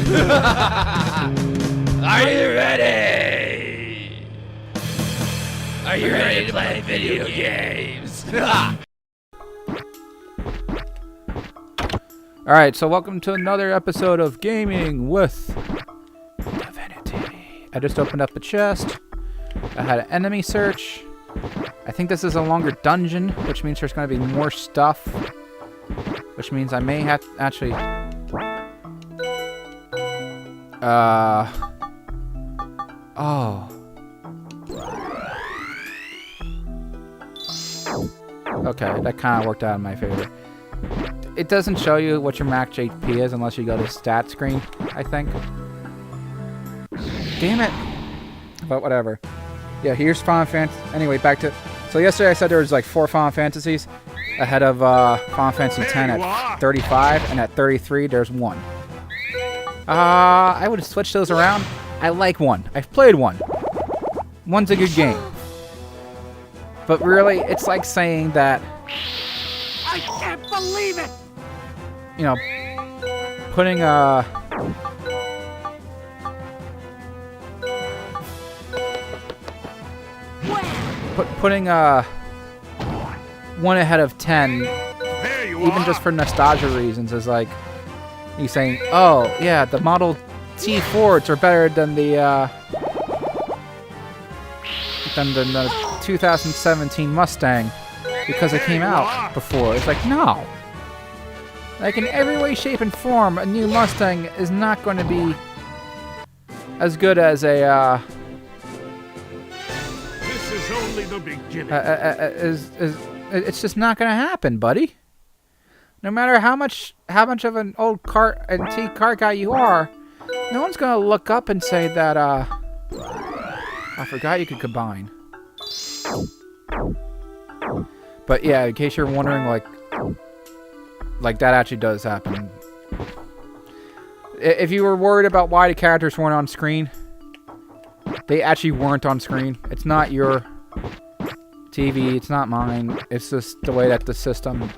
Are you ready? Are you ready to play video games? Alright, so welcome to another episode of Gaming with Devinity. I just opened up a chest. I had an enemy search. I think this is a longer dungeon, which means there's going to be more stuff. Which means I may have to actually... Oh. Okay, that kind of worked out in my favor. It doesn't show you what your max HP is unless you go to stat screen, I think. Damn it. But whatever. Yeah, here's Final Fantasy. Anyway, back to... So yesterday I said there was like 4 Final Fantasies ahead of Final Fantasy X at 35, and at 33 there's 1. I would have switched those around. I like 1. I've played 1. 1's a good game. But really, it's like saying that... I can't believe it! You know, putting putting 1 ahead of 10, even just for nostalgia reasons, is like you saying, "Oh, yeah, the Model T Fords are better than the 2017 Mustang because it came out before." It's like, no. Like, in every way, shape, and form, a new Mustang is not going to be as good as a, This is only the beginning. it's just not going to happen, buddy. No matter how much of an old antique car guy you are, no one's going to look up and say that, I forgot you could combine. But yeah, in case you're wondering, like that actually does happen. If you were worried about why the characters weren't on screen, they actually weren't on screen. It's not your TV, it's not mine. It's just the way that the system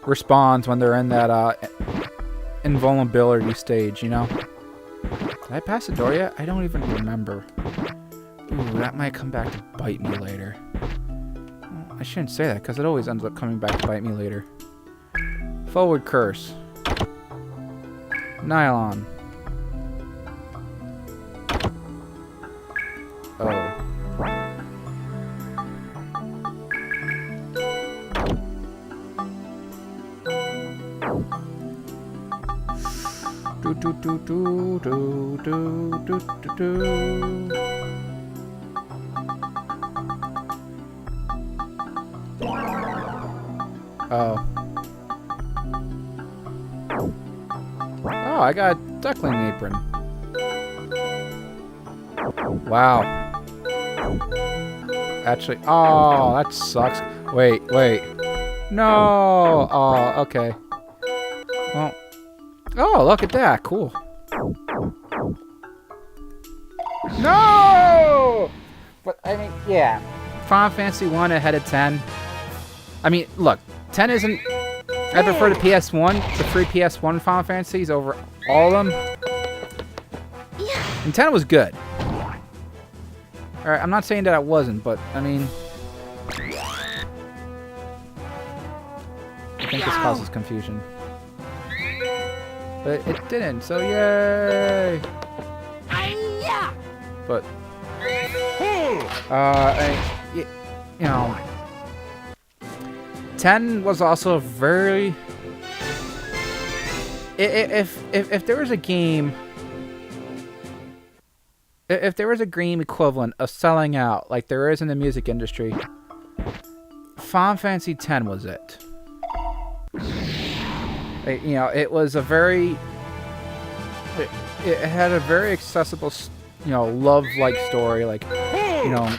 responds when they're in that invulnerability stage, you know? Did I pass the door yet? I don't even remember. Ooh, that might come back to bite me later. I shouldn't say that, because it always ends up coming back to bite me later. Forward curse. Nylon. Oh. Do do do do do do do do do. Oh. Oh, I got a duckling apron. Wow. Actually, oh, that sucks. Wait. No. Oh, okay. Well. Oh, look at that. Cool. No! But, I mean, yeah. Final Fantasy 1 ahead of 10. I mean, look. 10 isn't... I prefer the PS1, the free PS1 Final Fantasies over all of them. And 10 was good. Alright, I'm not saying that it wasn't, but, I mean... I think this causes confusion. But it didn't, so yay! But... you know... 10 was also very... If there was a game... If there was a game equivalent of selling out like there is in the music industry, Final Fantasy X was it. You know, it was a very... It had a very accessible, you know, love-like story. Like, you know...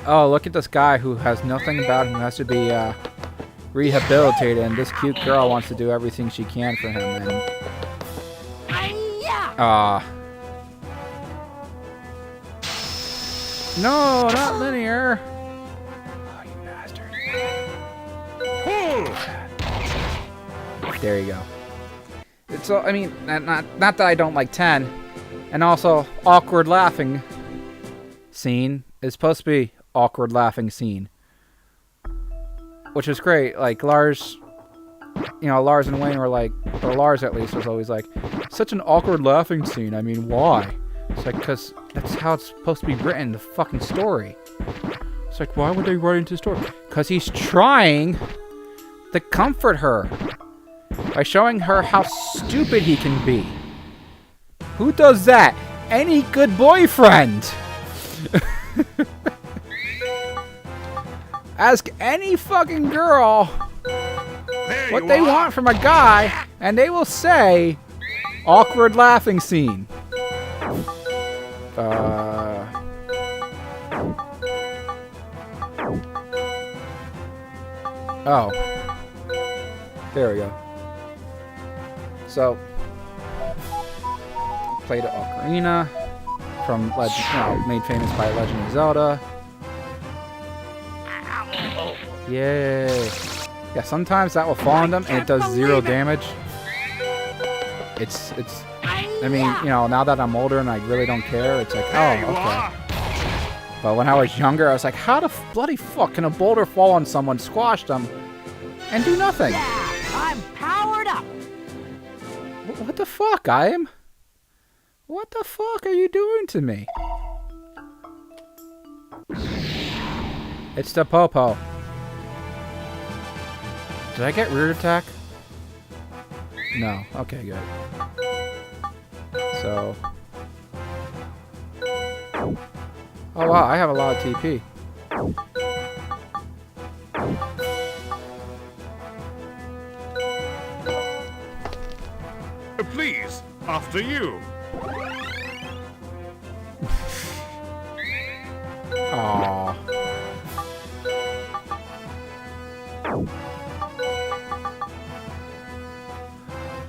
Oh, look at this guy who has nothing about him, who has to be rehabilitated, and this cute girl wants to do everything she can for him. And no, not linear. Oh, you bastard. There you go. It's I mean, not that I don't like 10, and also awkward laughing scene is supposed to be awkward laughing scene, which is great. Like Lars, Lars and Wayne were like, or Lars at least was always like, such an awkward laughing scene. I mean, why? It's like, because that's how it's supposed to be written, the fucking story. It's like, why would they write into the story? Because he's trying to comfort her by showing her how stupid he can be. Who does that? Any good boyfriend. Ask any fucking girl what they want from a guy, and they will say, awkward laughing scene. Oh. There we go. So, played Ocarina from made famous by Legend of Zelda. Yay. Yeah, sometimes that will fall on them and it does 0 damage. It's I mean, now that I'm older and I really don't care, it's like, oh, okay. But when I was younger, I was like, how the bloody fuck can a boulder fall on someone, squash them, and do nothing? Yeah, I'm powered up. What the fuck, What the fuck are you doing to me? It's the Popo. Did I get rear attack? No. Okay, good. So... Oh wow, I have a lot of TP. Please, after you. Aww.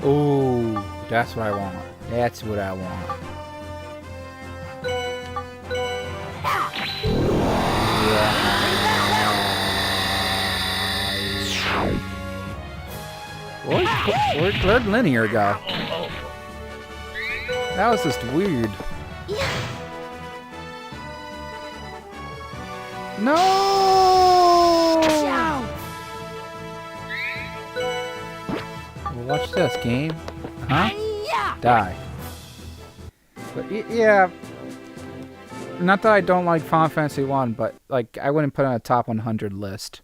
Ooh, that's what I want. That's what I want. Where'd Linear go? That was just weird. No! Watch this game. Huh? Die. But yeah. Not that I don't like Final Fantasy 1, but like I wouldn't put it on a top 100 list.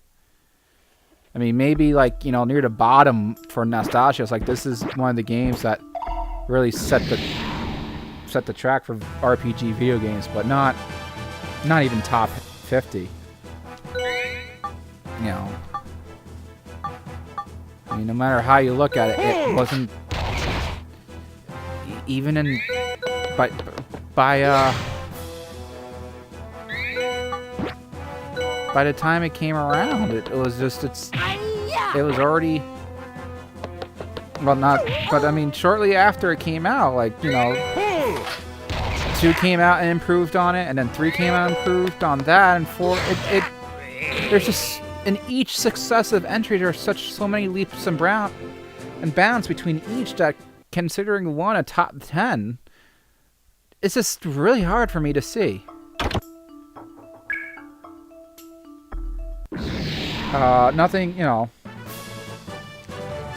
I mean, maybe like, near the bottom for nostalgia. It's like this is one of the games that really set the track for RPG video games, but not even top 50. I mean, no matter how you look at it, it wasn't even in by the time it came around, it was just it was already, well, not, but I mean, shortly after it came out, like, 2 came out and improved on it, and then 3 came out and improved on that, and 4, there's just, in each successive entry, there are so many leaps and bounds between each that, considering one a top 10, it's just really hard for me to see. Nothing,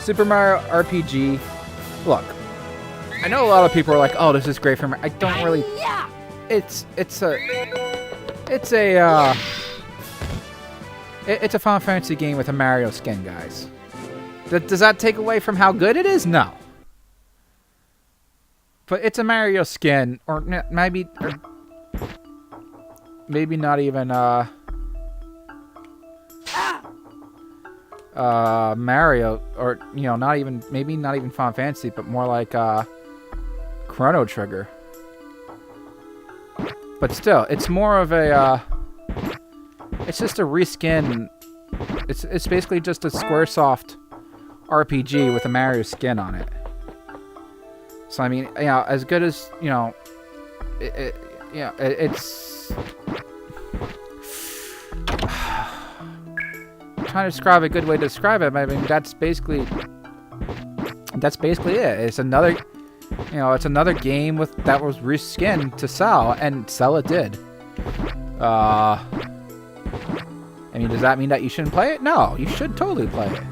Super Mario RPG. Look, I know a lot of people are like, "Oh, this is great for me." I don't really. It's a Final Fantasy game with a Mario skin, guys. Does that take away from how good it is? No. But it's a Mario skin, or maybe not even Mario, or not even Final Fantasy, but more like Chrono Trigger. But still, it's more of a it's just a reskin. It's basically just a SquareSoft RPG with a Mario skin on it. So I mean, as good as it's. I'm trying to describe a good way to describe it. I mean, that's basically And that's basically it. It's another, it's another game that was reskinned to sell, and sell it did. I mean, does that mean that you shouldn't play it? No, you should totally play it.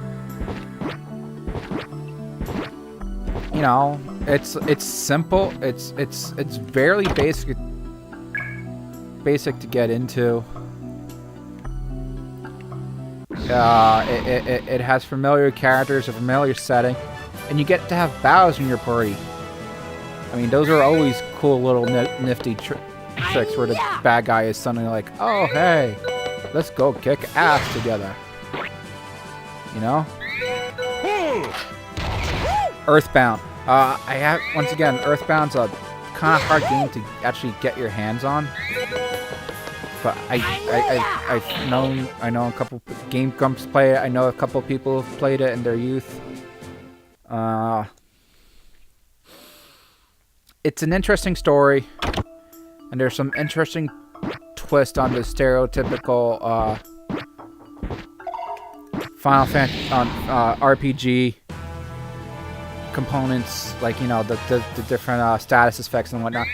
It's simple. It's very basic to get into. It has familiar characters, a familiar setting, and you get to have Bowser in your party. I mean, those are always cool little nifty tricks where the bad guy is suddenly like, oh, hey, let's go kick ass together. Earthbound. Once again, Earthbound's a kind of hard game to actually get your hands on. But I know a couple Game Grumps play it. I know a couple people have played it in their youth. It's an interesting story, and there's some interesting twist on the stereotypical Final Fantasy RPG components, like the different status effects and whatnot.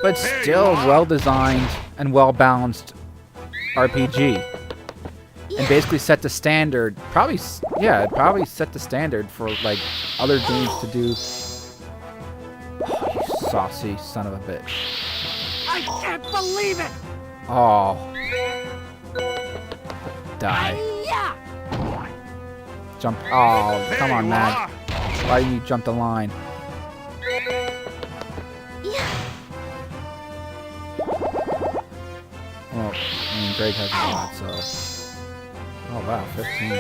But still well designed and well balanced RPG, and basically set the standard. Probably set the standard for like other games to do. Oh, you saucy son of a bitch! I can't believe it! Oh, die! Jump! Oh, come on, man! Why didn't you jump the line? Well, I mean, Greg has a lot, so... Oh, wow, 15.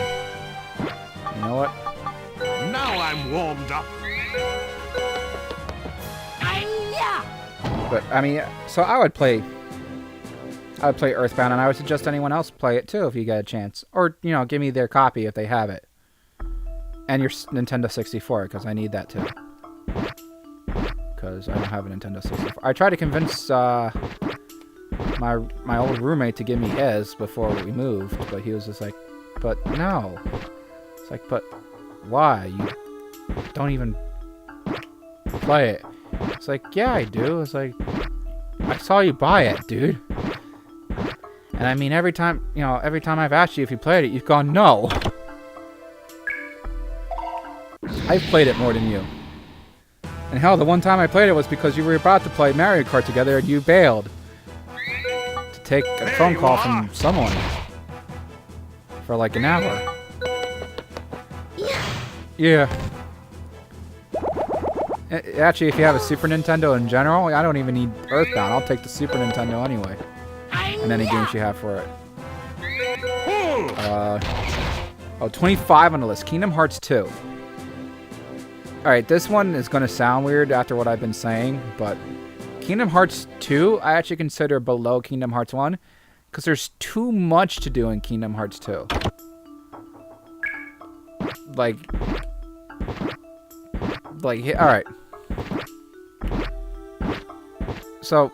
You know what? Now I'm warmed up. But, I mean, so I would play Earthbound, and I would suggest anyone else play it, too, if you get a chance. Or, give me their copy if they have it. And your Nintendo 64, because I need that, too. Because I don't have a Nintendo 64. I tried to convince, my old roommate to give me his before we moved, but he was just like, but no. It's like, but why? You don't even play it. It's like, yeah, I do. It's like, I saw you buy it, dude. And I mean, every time I've asked you if you played it, you've gone, no. I've played it more than you. And hell, the one time I played it was because you were about to play Mario Kart together and you bailed. Take a phone call from someone for like an hour. Yeah. Actually, if you have a Super Nintendo in general, I don't even need Earthbound. I'll take the Super Nintendo anyway. And any games you have for it. 25 on the list. Kingdom Hearts 2. Alright, this one is going to sound weird after what I've been saying, but Kingdom Hearts 2, I actually consider below Kingdom Hearts 1, because there's too much to do in Kingdom Hearts 2. Like, alright. So,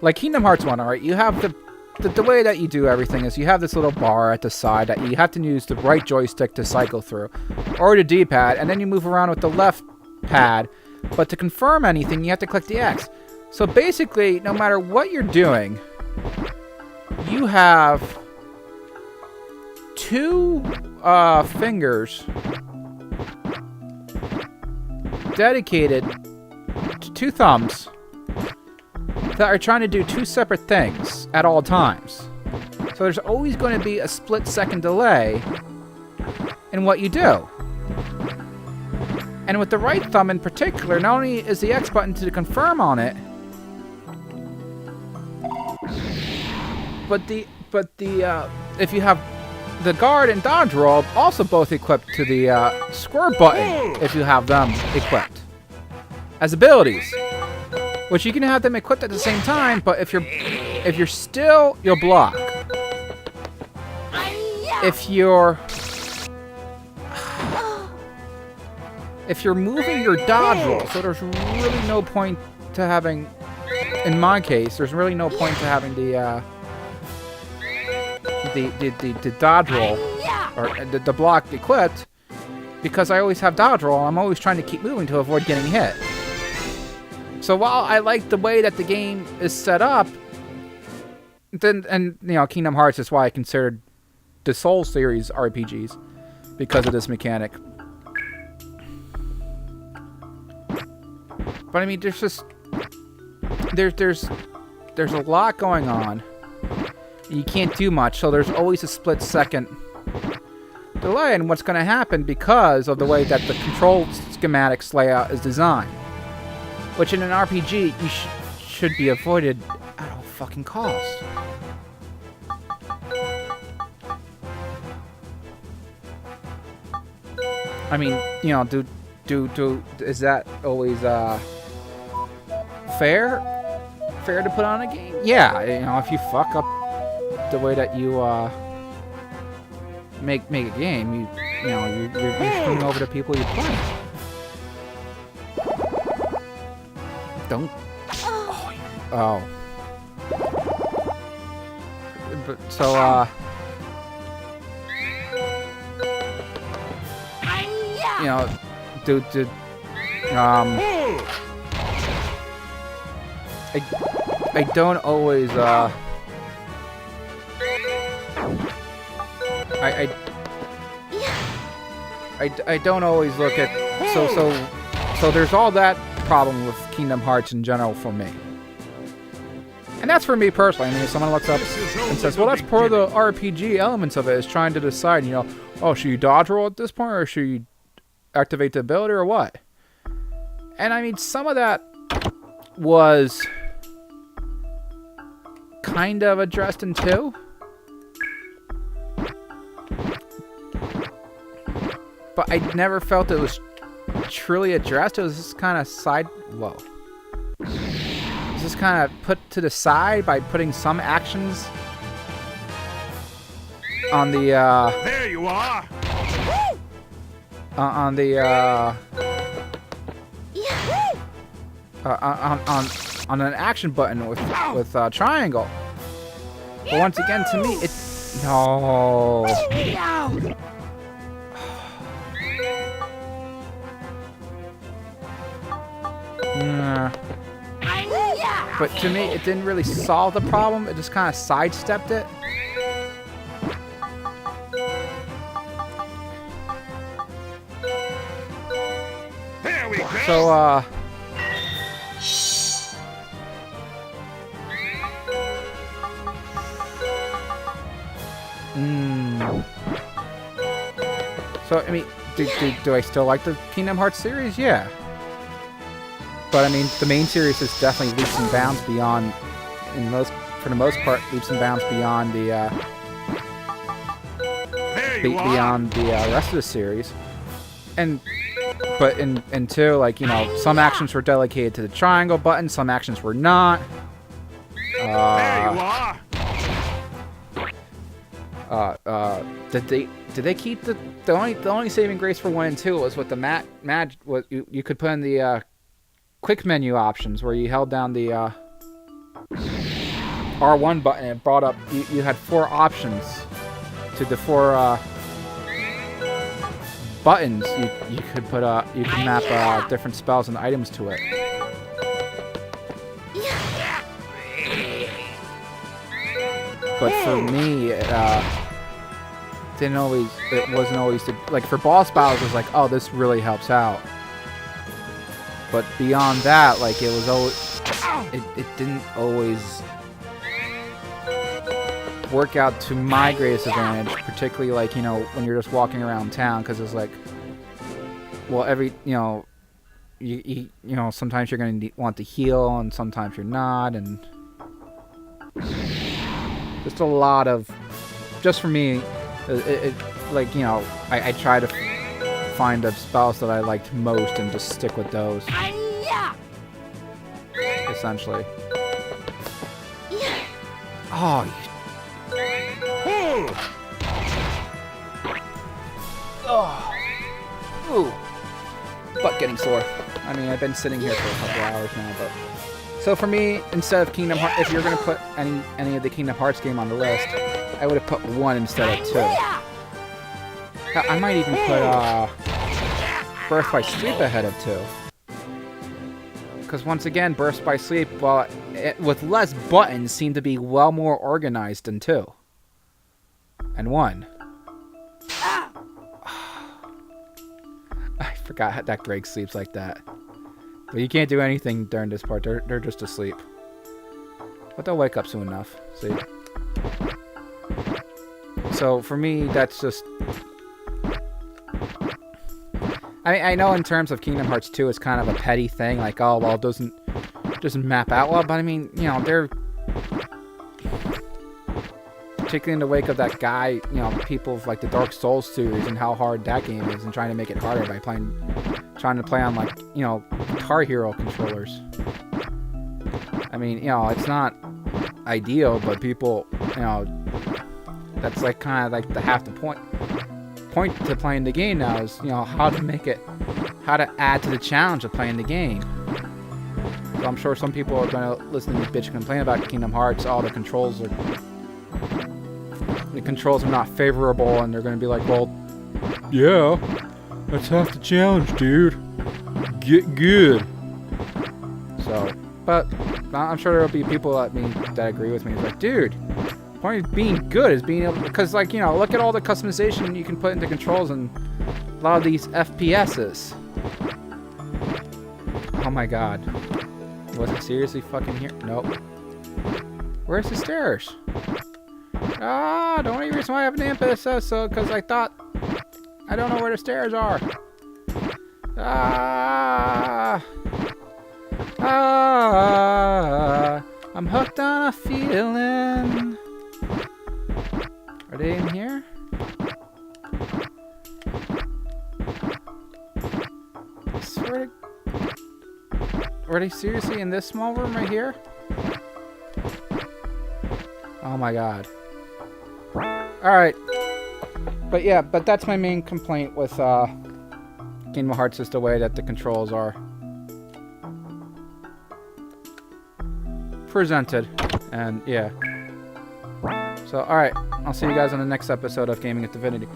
like Kingdom Hearts 1, alright, you have the way that you do everything is you have this little bar at the side that you have to use the right joystick to cycle through, or the D-pad, and then you move around with the left pad, but to confirm anything, you have to click the X. So basically, no matter what you're doing, you have two fingers dedicated to two thumbs that are trying to do two separate things at all times. So there's always going to be a split-second delay in what you do. And with the right thumb in particular, not only is the X button to confirm on it, but if you have the guard and dodge roll, also both equipped to the square button if you have them equipped as abilities, which you can have them equipped at the same time. But if you're still, you'll block. If you're moving your dodge roll, so there's really no point to having, in my case, there's really no point to having the dodge roll or the block equipped, because I always have dodge roll. I'm always trying to keep moving to avoid getting hit. So while I like the way that the game is set up, and you know, Kingdom Hearts is why I considered the Soul series RPGs, because of this mechanic. But I mean, there's just there's a lot going on. You can't do much, so there's always a split second delay in what's going to happen because of the way that the control schematics layout is designed. Which in an RPG, you should be avoided at all fucking cost. I mean, you know, is that always fair to put on a game? Yeah, you know, if you fuck up the way that you make a game, you're screwing over the people you're playing. Don't. Oh. But so you know, I don't always I don't always look at so there's all that problem with Kingdom Hearts in general for me. And that's for me personally. I mean, if someone looks up and says, well, that's part of the RPG elements of it, is trying to decide, you know, oh, should you dodge roll at this point, or should you activate the ability, or what? And I mean, some of that was kind of addressed in 2. But I never felt it was truly addressed. It was just kind of whoa. It was just kind of put to the side by putting some actions on the there you are. On the on an action button with triangle. But once again, to me, it's no. Yeah. But to me, it didn't really solve the problem. It just kind of sidestepped it. There we go. So, So, I mean, do I still like the Kingdom Hearts series? Yeah. But, I mean, the main series is definitely leaps and bounds beyond, for the most part, leaps and bounds beyond the, beyond the rest of the series. But in 2, like, you know, some actions were dedicated to the triangle button, some actions were not. There you are. Did they keep the only saving grace for 1 and 2 was with the what you could put in the quick menu options where you held down the R1 button and it brought up you had 4 options to the 4 buttons you could put you could map different spells and items to it. But for me, it wasn't always like for boss battles. It was like, oh, this really helps out. But beyond that, like it was always, it didn't always work out to my greatest advantage. Particularly like, you know, when you're just walking around town, because it's like, well, you know, sometimes you're gonna want to heal, and sometimes you're not, and just a lot of, just for me, it like, you know, I try to find the spells that I liked most and just stick with those. Essentially. Oh, ooh. Butt getting sore. I mean, I've been sitting here for a couple hours now, but. So for me, instead of Kingdom Hearts, if you're gonna put any of the Kingdom Hearts game on the list, I would have put 1 instead of 2. I might even put Birth by Sleep ahead of 2. Because once again, Birth by Sleep, well, with less buttons, seemed to be well more organized than 2. And 1. I forgot that Greg sleeps like that. But you can't do anything during this part. They're just asleep. But they'll wake up soon enough. See? So for me, that's just... I know in terms of Kingdom Hearts 2, it's kind of a petty thing. Like, oh, well, it doesn't map out well. But I mean, you know, they're... Particularly in the wake of that guy, you know, people of like the Dark Souls series and how hard that game is, and trying to make it harder by trying to play on like, you know, Guitar Hero controllers. I mean, you know, it's not ideal, but people, you know, that's like kind of like the half the point to playing the game now is, you know, how to add to the challenge of playing the game. So I'm sure some people are going to listen to me bitch complain about Kingdom Hearts. Oh, the controls are not favorable, and they're going to be like, well, yeah, that's half the challenge, dude. Get good. So, but I'm sure there'll be people that agree with me. It's like, dude, the point of being good is being able, because like, you know, look at all the customization you can put into controls and a lot of these FPSs. Oh my god. Was it seriously fucking here? Nope. Where's the stairs? Ah, the only reason why I have an Ep6 says so because I thought I don't know where the stairs are. I'm hooked on a feeling. Are they in here? I swear to... Are they seriously in this small room right here? Oh my god. Alright. But yeah, that's my main complaint with Kingdom Hearts is the way that the controls are presented. And yeah. So alright, I'll see you guys on the next episode of Gaming at Divinity.